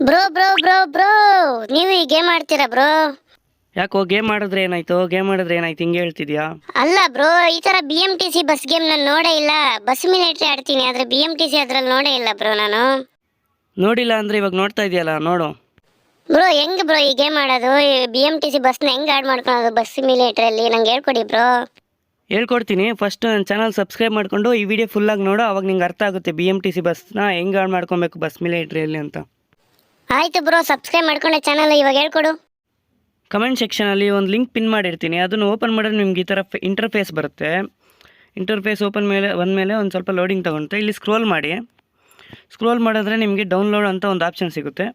Bro bro bro bro ನೀವು ಈ game ಆಡ್ತೀರಾ bro? ಯಾಕೋ ಗೇಮ್ ಮಾಡಿದ್ರೆ ಏನಾಯ್ತು ಹಿಂಗೆ ಹೇಳ್ತಿದ್ಯಾ? ಅಲ್ಲ ಬ್ರೋ, ಈ ತರ BMTC ಬಸ್ ಗೇಮ್ ನಾನು ನೋಡೇ ಇಲ್ಲ. ಬಸ್ ಮಿಲಿಟರಿ ಆಡ್ತೀನಿ, ಆದ್ರೆ BMTC ಅದ್ರಲ್ಲಿ ನೋಡೇ ಇಲ್ಲ ಬ್ರೋ ನಾನು. ನೋಡಿಲ್ಲ ಅಂದ್ರೆ ಇವಾಗ ನೋಡ್ತಾ ಇದೆಯಲ್ಲ, ನೋಡು. ಬ್ರೋ ಹೆಂಗ್ ಬ್ರೋ ಈ ಗೇಮ್ ಆಡೋದು? BMTC ಬಸ್ನ ಹೆಂಗ್ ಆಡ್ ಮಾಡ್ಕೊಳ್ಳೋದು ಬಸ್ ಮಿಲಿಟರಿಯಲ್ಲಿ? ನಂಗೆ ಹೇಳ್ಕೊಡಿ ಬ್ರೋ. ಹೇಳ್ಕೊಡ್ತೀನಿ. ಫಸ್ಟ್ ನನ್ನ ಚಾನಲ್ ಸಬ್ಸ್ಕ್ರೈಬ್ ಮಾಡಿಕೊಂಡು ಈ ವಿಡಿಯೋ ಫುಲ್ಲಾಗಿ ನೋಡು, ಅವಾಗ ನಿಂಗೆ ಅರ್ಥ ಆಗುತ್ತೆ BMTC ಬಸ್ನ ಹೆಂಗೆ ಆಡ್ ಮಾಡ್ಕೊಬೇಕು ಬಸ್ ಮಿಲಿಟ್ರಿಯಲ್ಲಿ ಅಂತ. ಆಯ್ತು ಬ್ರೋ, ಸಬ್ಸ್ಕ್ರೈಬ್ ಮಾಡ್ಕೊಂಡೆ ಚಾನಲ್. ಇವಾಗ ಹೇಳ್ಕೊಡು. ಕಮೆಂಟ್ ಸೆಕ್ಷನಲ್ಲಿ ಒಂದು ಲಿಂಕ್ ಪಿನ್ ಮಾಡಿರ್ತೀನಿ, ಅದನ್ನು ಓಪನ್ ಮಾಡಿದ್ರೆ ನಿಮ್ಗೆ ಈ ಥರ ಇಂಟರ್ಫೇಸ್ ಬರುತ್ತೆ. ಇಂಟರ್ಫೇಸ್ ಓಪನ್ ಮೇಲೆ ಒಂದು ಸ್ವಲ್ಪ ಲೋಡಿಂಗ್ ತೊಗೊಳುತ್ತೆ. ಇಲ್ಲಿ ಸ್ಕ್ರೋಲ್ ಮಾಡಿ. ಸ್ಕ್ರೋಲ್ ಮಾಡಿದ್ರೆ ನಿಮಗೆ ಡೌನ್ಲೋಡ್ ಅಂತ ಒಂದು ಆಪ್ಷನ್ ಸಿಗುತ್ತೆ.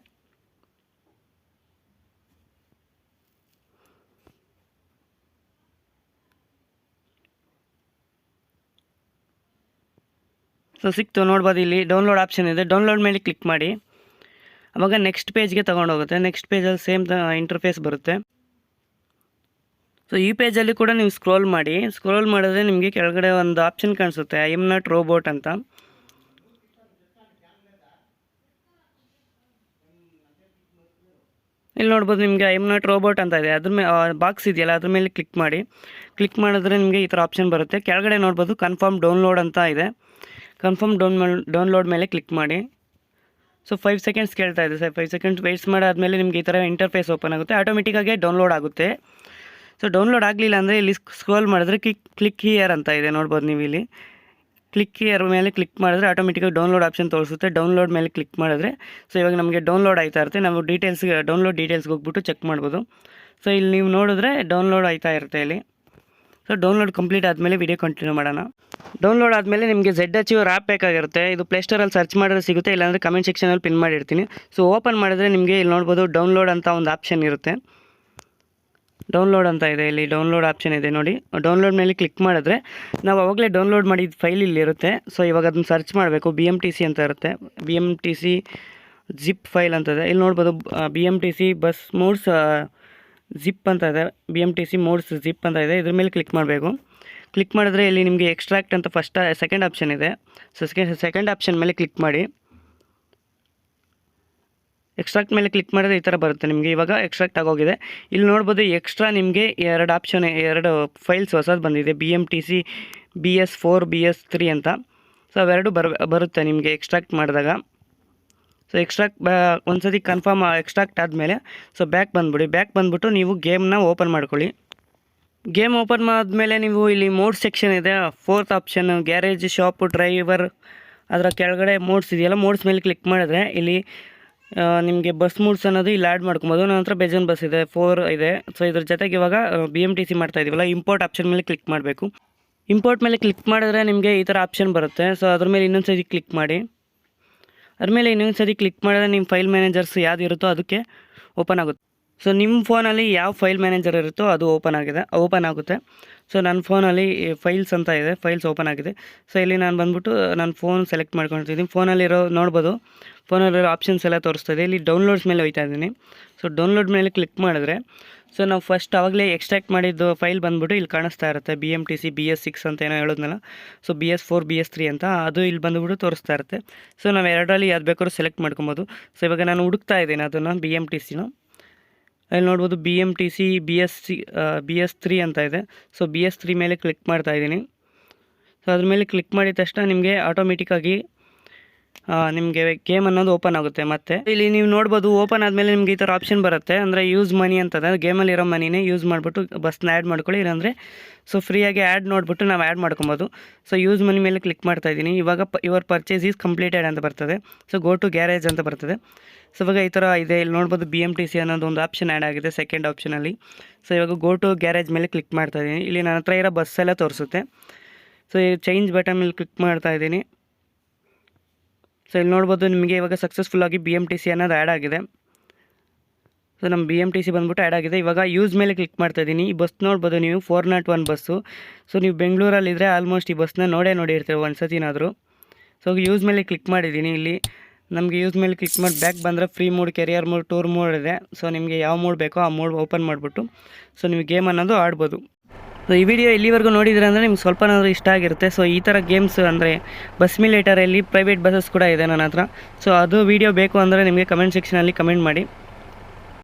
ಸೊ ಸಿಕ್ತು ನೋಡ್ಬೋದು, ಇಲ್ಲಿ ಡೌನ್ಲೋಡ್ ಆಪ್ಷನ್ ಇದೆ. ಡೌನ್ಲೋಡ್ ಮೇಲೆ ಕ್ಲಿಕ್ ಮಾಡಿ. ಆವಾಗ ನೆಕ್ಸ್ಟ್ ಪೇಜ್ಗೆ ತೊಗೊಂಡೋಗುತ್ತೆ. ನೆಕ್ಸ್ಟ್ ಪೇಜಲ್ಲಿ ಸೇಮ್ ಇಂಟರ್ಫೇಸ್ ಬರುತ್ತೆ. ಸೊ ಈ ಪೇಜಲ್ಲಿ ಕೂಡ ನೀವು ಸ್ಕ್ರೋಲ್ ಮಾಡಿ. ಸ್ಕ್ರೋಲ್ ಮಾಡಿದ್ರೆ ನಿಮಗೆ ಕೆಳಗಡೆ ಒಂದು ಆಪ್ಷನ್ ಕಾಣಿಸುತ್ತೆ, ಐ ಎಮ್ ನಾಟ್ ರೋಬೋಟ್ ಅಂತ. ಇಲ್ಲಿ ನೋಡ್ಬೋದು ನಿಮಗೆ ಐ ಎಮ್ ನಾಟ್ ರೋಬೋಟ್ ಅಂತ ಇದೆ. ಅದ್ರ ಮೇಲೆ ಬಾಕ್ಸ್ ಇದೆಯಲ್ಲ, ಅದ್ರ ಮೇಲೆ ಕ್ಲಿಕ್ ಮಾಡಿ. ಕ್ಲಿಕ್ ಮಾಡಿದ್ರೆ ನಿಮಗೆ ಈ ಥರ ಆಪ್ಷನ್ ಬರುತ್ತೆ. ಕೆಳಗಡೆ ನೋಡ್ಬೋದು ಕನ್ಫರ್ಮ್ ಡೌನ್ಲೋಡ್ ಅಂತ ಇದೆ. ಕನ್ಫರ್ಮ್ ಡೌನ್ಲೋಡ್ ಮೇಲೆ ಕ್ಲಿಕ್ ಮಾಡಿ. ಸೊ 5 ಸೆಕೆಂಡ್ಸ್ ಕೇಳ್ತಾ ಇದೆ ಸರ್. 5 ಸೆಕೆಂಡ್ಸ್ ವೇಟ್ಸ್ ಮಾಡಾದಮೇಲೆ ನಿಮಗೆ ಈ ಥರ ಇಂಟರ್ಫೇಸ್ ಓಪನ್ ಆಗುತ್ತೆ. ಆಟೋಮೆಟಿಕ್ಕಾಗಿ ಡೌನ್ಲೋಡ್ ಆಗುತ್ತೆ. ಸೊ ಡೌನ್ಲೋಡ್ ಆಗಲಿಲ್ಲ ಅಂದರೆ ಇಲ್ಲಿ ಸ್ಕ್ರೋಲ್ ಮಾಡಿದ್ರೆ ಕ್ಲಿಕ್ ಹಿಯರ್ ಅಂತ ಇದೆ, ನೋಡ್ಬೋದು ನೀವು ಇಲ್ಲಿ. ಕ್ಲಿಕ್ ಹಿಯರ್ ಮೇಲೆ ಕ್ಲಿಕ್ ಮಾಡಿದ್ರೆ ಆಟೋಮೆಟಿಕ್ಕಾಗಿ ಡೌನ್ಲೋಡ್ ಆಪ್ಷನ್ ತೋರಿಸುತ್ತೆ. ಡೌನ್ಲೋಡ್ ಮೇಲೆ ಕ್ಲಿಕ್ ಮಾಡಿದ್ರೆ ಸೊ ಇವಾಗ ನಮಗೆ ಡೌನ್ಲೋಡ್ ಆಯ್ತಾ ಇರುತ್ತೆ. ನಾವು ಡೌನ್ಲೋಡ್ ಡೀಟೇಲ್ಸ್ಗೆ ಹೋಗ್ಬಿಟ್ಟು ಚೆಕ್ ಮಾಡ್ಬೋದು. ಸೊ ಇಲ್ಲಿ ನೀವು ನೋಡಿದ್ರೆ ಡೌನ್ಲೋಡ್ ಆಯ್ತಾ ಇರುತ್ತೆ ಇಲ್ಲಿ. ಸೊ ಡೌನ್ಲೋಡ್ ಕಂಪ್ಲೀಟ್ ಆದಮೇಲೆ ವಿಡಿಯೋ ಕಂಟಿನ್ಯೂ ಮಾಡೋಣ. ಡೌನ್ಲೋಡ್ ಆದಮೇಲೆ ನಿಮಗೆ ZHUR ಆ್ಯಪ್ ಬೇಕಾಗಿರುತ್ತೆ. ಇದು ಪ್ಲೇಸ್ಟೋರಲ್ಲಿ ಸರ್ಚ್ ಮಾಡಿದ್ರೆ ಸಿಗುತ್ತೆ, ಇಲ್ಲಾಂದರೆ ಕಮೆಂಟ್ ಸೆಕ್ಷನಲ್ಲಿ ಪಿನ್ ಮಾಡಿರ್ತೀನಿ. ಸೊ ಓಪನ್ ಮಾಡಿದ್ರೆ ನಿಮಗೆ ಇಲ್ಲಿ ನೋಡ್ಬೋದು ಡೌನ್ಲೋಡ್ ಅಂತ ಒಂದು ಆಪ್ಷನ್ ಇರುತ್ತೆ. ಡೌನ್ಲೋಡ್ ಅಂತ ಇದೆ, ಇಲ್ಲಿ ಡೌನ್ಲೋಡ್ ಆಪ್ಷನ್ ಇದೆ ನೋಡಿ. ಡೌನ್ಲೋಡ್ ಮೇಲೆ ಕ್ಲಿಕ್ ಮಾಡಿದ್ರೆ ನಾವು ಅವಾಗಲೇ ಡೌನ್ಲೋಡ್ ಮಾಡಿದ ಫೈಲ್ ಇಲ್ಲಿ ಇರುತ್ತೆ. ಸೊ ಇವಾಗ ಅದನ್ನು ಸರ್ಚ್ ಮಾಡಬೇಕು. BMTC ಅಂತ ಇರುತ್ತೆ. BMTC ಜಿಪ್ ಫೈಲ್ ಅಂತ ಇದೆ. ಇಲ್ಲಿ ನೋಡ್ಬೋದು BMTC ಬಸ್ ಮೋಡ್ಸ್ ಜಿಪ್ ಅಂತ ಇದೆ. BMTC ಮೋಡ್ಸ್ ಜಿಪ್ ಅಂತ ಇದೆ. ಇದ್ರ ಮೇಲೆ ಕ್ಲಿಕ್ ಮಾಡಬೇಕು. ಕ್ಲಿಕ್ ಮಾಡಿದ್ರೆ ಇಲ್ಲಿ ನಿಮಗೆ ಎಕ್ಸ್ಟ್ರಾಕ್ಟ್ ಅಂತ ಸೆಕೆಂಡ್ ಆಪ್ಷನ್ ಇದೆ. ಸೊ ಸೆಕೆಂಡ್ ಆಪ್ಷನ್ ಮೇಲೆ ಕ್ಲಿಕ್ ಮಾಡಿ. ಎಕ್ಸ್ಟ್ರಾಕ್ಟ್ ಮೇಲೆ ಕ್ಲಿಕ್ ಮಾಡಿದ್ರೆ ಈ ಥರ ಬರುತ್ತೆ ನಿಮಗೆ. ಇವಾಗ ಎಕ್ಸ್ಟ್ರಾಕ್ಟ್ ಆಗೋಗಿದೆ. ಇಲ್ಲಿ ನೋಡ್ಬೋದು ಎಕ್ಸ್ಟ್ರಾ ನಿಮಗೆ ಎರಡು ಫೈಲ್ಸ್ ಹೊಸದು ಬಂದಿದೆ, BMTC BS4 BS3 ಅಂತ. ಸೊ ಅವೆರಡು ಬರುತ್ತೆ ನಿಮಗೆ ಎಕ್ಸ್ಟ್ರಾಕ್ಟ್ ಮಾಡಿದಾಗ. ಸೊ ಒಂದು ಸತಿ ಕನ್ಫರ್ಮ್ ಎಕ್ಸ್ಟ್ರಾಕ್ಟ್ ಆದಮೇಲೆ ಸೊ ಬ್ಯಾಕ್ ಬಂದುಬಿಟ್ಟು ನೀವು ಗೇಮ್ನ ಓಪನ್ ಮಾಡ್ಕೊಳ್ಳಿ. ಗೇಮ್ ಓಪನ್ ಆದಮೇಲೆ ನೀವು ಇಲ್ಲಿ ಮೋಡ್ ಸೆಕ್ಷನ್ ಇದೆ, 4th option garage, shop, driver. ಅದರ ಕೆಳಗಡೆ ಮೋಡ್ಸ್ ಇದೆಯಲ್ಲ, ಮೋಡ್ಸ್ ಮೇಲೆ ಕ್ಲಿಕ್ ಮಾಡಿದ್ರೆ ಇಲ್ಲಿ ನಿಮಗೆ ಬಸ್ ಮೂಡ್ಸ್ ಅನ್ನೋದು ಇಲ್ಲಿ ಆ್ಯಡ್ ಮಾಡ್ಕೊಬೋದು. ನಂತರ ಬೇಜನ್ ಬಸ್ ಇದೆ, 4 ಇದೆ. ಸೊ ಇದ್ರ ಜೊತೆಗೆ ಇವಾಗ BMTC ಮಾಡ್ತಾ ಇದೀವಲ್ಲ, ಇಂಪೋರ್ಟ್ ಆಪ್ಷನ್ ಮೇಲೆ ಕ್ಲಿಕ್ ಮಾಡಬೇಕು. ಇಂಪೋರ್ಟ್ ಮೇಲೆ ಕ್ಲಿಕ್ ಮಾಡಿದ್ರೆ ನಿಮಗೆ ಈ ಥರ ಆಪ್ಷನ್ ಬರುತ್ತೆ. ಸೊ ಅದ್ರ ಮೇಲೆ ಇನ್ನೊಂದು ಸತಿ ಕ್ಲಿಕ್ ಮಾಡಿ. ಅದ್ಮೇಲೆ ಇನ್ನೊಂದು ಸತಿ ಕ್ಲಿಕ್ ಮಾಡಿದ್ರೆ ನಿಮ್ಮ ಫೈಲ್ ಮ್ಯಾನೇಜರ್ಸ್ ಯಾವ್ದು ಇರುತ್ತೋ ಅದಕ್ಕೆ ಓಪನ್ ಆಗುತ್ತೆ. ಸೊ ನಿಮ್ಮ ಫೋನಲ್ಲಿ ಯಾವ ಫೈಲ್ ಮ್ಯಾನೇಜರ್ ಇರುತ್ತೋ ಅದು ಓಪನ್ ಆಗುತ್ತೆ. ಸೊ ನನ್ನ ಫೋನಲ್ಲಿ ಫೈಲ್ಸ್ ಅಂತ ಇದೆ, ಫೈಲ್ಸ್ ಓಪನ್ ಆಗಿದೆ. ಸೊ ಇಲ್ಲಿ ನಾನು ಬಂದ್ಬಿಟ್ಟು ನಾನು ಫೋನ್ ಸೆಲೆಕ್ಟ್ ಮಾಡ್ಕೊಳ್ತಿದ್ದೀನಿ. ಫೋನಲ್ಲಿರೋ ನೋಡ್ಬೋದು, ಫೋನಲ್ಲಿರೋ ಆಪ್ಷನ್ಸ್ ಎಲ್ಲ ತೋರಿಸ್ತಾ ಇದೆ. ಇಲ್ಲಿ ಡೌನ್ಲೋಡ್ಸ್ ಮೇಲೆ ಹೋಗ್ತಾ ಇದ್ದೀನಿ. ಸೊ ಡೌನ್ಲೋಡ್ ಮೇಲೆ ಕ್ಲಿಕ್ ಮಾಡಿದ್ರೆ ಸೊ ನಾವು ಫಸ್ಟ್ ಆವಾಗಲೇ ಎಕ್ಸ್ಟ್ರಾಕ್ಟ್ ಮಾಡಿದ್ದು ಫೈಲ್ ಬಂದ್ಬಿಟ್ಟು ಇಲ್ಲಿ ಕಾಣಿಸ್ತಾ ಇರುತ್ತೆ. BMTC BS6 ಅಂತ ಏನೋ ಹೇಳೋದ್ನಲ್ಲ, ಸೊ BS4 BS3 ಅಂತ ಅದು ಇಲ್ಲಿ ಬಂದುಬಿಟ್ಟು ತೋರಿಸ್ತಾ ಇರುತ್ತೆ. ಸೊ ನಾವು ಎರಡರಲ್ಲಿ ಯಾವ್ದು ಬೇಕಾದ್ರೂ ಸೆಲೆಕ್ಟ್ ಮಾಡ್ಕೊಬೋದು. ಸೊ ಇವಾಗ ನಾನು ಹುಡುಕ್ತಾ ಇದ್ದೀನಿ ಅದನ್ನು, BMTCನ. ಅಲ್ಲಿ ನೋಡ್ಬೋದು BMTC BS3 ಅಂತ ಇದೆ. ಸೊ BS3 ಮೇಲೆ ಕ್ಲಿಕ್ ಮಾಡ್ತಾ ಇದ್ದೀನಿ. ಸೊ ಅದ್ರ ಮೇಲೆ ಕ್ಲಿಕ್ ಮಾಡಿದ ತಕ್ಷಣ ನಿಮಗೆ ಆಟೋಮೆಟಿಕ್ಕಾಗಿ ನಿಮಗೆ ಗೇಮ್ ಅನ್ನೋದು ಓಪನ್ ಆಗುತ್ತೆ. ಮತ್ತು ಇಲ್ಲಿ ನೀವು ನೋಡ್ಬೋದು ಓಪನ್ ಆದಮೇಲೆ ನಿಮಗೆ ಈ ಥರ ಆಪ್ಷನ್ ಬರುತ್ತೆ, ಅಂದರೆ ಯೂಸ್ ಮನಿ ಅಂತದೆ. ಗೇಮಲ್ಲಿರೋ ಮನಿನೇ ಯೂಸ್ ಮಾಡಿಬಿಟ್ಟು ಬಸ್ನ ಆ್ಯಡ್ ಮಾಡ್ಕೊಳ್ಳಿ, ಇಲ್ಲಾಂದರೆ ಸೊ ಫ್ರೀಯಾಗಿ ಆ್ಯಡ್ ನೋಡಿಬಿಟ್ಟು ನಾವು ಆ್ಯಡ್ ಮಾಡ್ಕೊಬೋದು. ಸೊ ಯೂಸ್ ಮನಿ ಮೇಲೆ ಕ್ಲಿಕ್ ಮಾಡ್ತಾ ಇದ್ದೀನಿ. ಇವಾಗ ಯುವರ್ ಪರ್ಚೇಸ್ ಈಸ್ ಕಂಪ್ಲೀಟೆಡ್ ಅಂತ ಬರ್ತದೆ. ಸೊ ಗೋ ಟು ಗ್ಯಾರೇಜ್ ಅಂತ ಬರ್ತದೆ. ಸೊ ಇವಾಗ ಈ ಥರ ಇದೆ. ಇಲ್ಲಿ ನೋಡ್ಬೋದು BMTC ಅನ್ನೋದು ಒಂದು ಆಪ್ಷನ್ ಆ್ಯಡ್ ಆಗಿದೆ ಸೆಕೆಂಡ್ ಆಪ್ಷನಲ್ಲಿ. ಸೊ ಇವಾಗ ಗೋ ಟು ಗ್ಯಾರೇಜ್ ಮೇಲೆ ಕ್ಲಿಕ್ ಮಾಡ್ತಾ ಇದ್ದೀನಿ. ಇಲ್ಲಿ ನನ್ನ ಹತ್ರ ಇರೋ ಬಸ್ ಎಲ್ಲ ತೋರಿಸುತ್ತೆ. ಸೊ ಈ ಚೇಂಜ್ ಬಟನ್ ಮೇಲೆ ಕ್ಲಿಕ್ ಮಾಡ್ತಾ ಇದ್ದೀನಿ. ಸೊ ಇಲ್ಲಿ ನೋಡ್ಬೋದು ನಿಮಗೆ ಇವಾಗ ಸಕ್ಸಸ್ಫುಲ್ಲಾಗಿ BMTC ಅನ್ನೋದು ಆ್ಯಡ್ ಆಗಿದೆ. ಸೊ ನಮ್ಮ BMTC ಬಂದ್ಬಿಟ್ಟು ಆ್ಯಡ್ ಆಗಿದೆ. ಇವಾಗ ಯೂಸ್ ಮೇಲೆ ಕ್ಲಿಕ್ ಮಾಡ್ತಾ ಇದ್ದೀನಿ. ಈ ಬಸ್ ನೋಡ್ಬೋದು ನೀವು, 401 ಬಸ್ಸು. ಸೊ ನೀವು ಬೆಂಗಳೂರಲ್ಲಿದ್ದರೆ ಆಲ್ಮೋಸ್ಟ್ ಈ ಬಸ್ನ ನೋಡಿರ್ತೀವಿ ಒಂದು ಸತಿನಾದರೂ. ಸೊ ಯೂಸ್ ಮೇಲೆ ಕ್ಲಿಕ್ ಮಾಡಿದ್ದೀನಿ. ಇಲ್ಲಿ ನಮಗೆ ಯೂಸ್ ಮೇಲೆ ಕ್ಲಿಕ್ ಮಾಡಿ ಬ್ಯಾಕ್ ಬಂದರೆ free mode, career mode, tour mode ಇದೆ. ಸೊ ನಿಮಗೆ ಯಾವ ಮೋಡ್ ಬೇಕೋ ಆ ಮೋಡ್ ಓಪನ್ ಮಾಡಿಬಿಟ್ಟು ಸೊ ನೀವು ಗೇಮ್ ಅನ್ನೋದು ಆಡ್ಬೋದು. ಸೊ ಈ ವಿಡಿಯೋ ಇಲ್ಲಿವರೆಗೂ ನೋಡಿದ್ರೆ ಅಂದರೆ ನಿಮ್ಗೆ ಸ್ವಲ್ಪನಾದರೂ ಇಷ್ಟ ಆಗಿರುತ್ತೆ. ಸೊ ಈ ಥರ ಗೇಮ್ಸ್ ಅಂದರೆ ಬಸ್ ಸಿಮ್ಯುಲೇಟರಲ್ಲಿ ಪ್ರೈವೇಟ್ ಬಸ್ಸಸ್ ಕೂಡ ಇದೆ ನನ್ನ ಹತ್ರ. ಸೊ ಅದು ವಿಡಿಯೋ ಬೇಕು ಅಂದರೆ ನಿಮಗೆ ಕಮೆಂಟ್ ಸೆಕ್ಷನಲ್ಲಿ ಕಮೆಂಟ್ ಮಾಡಿ.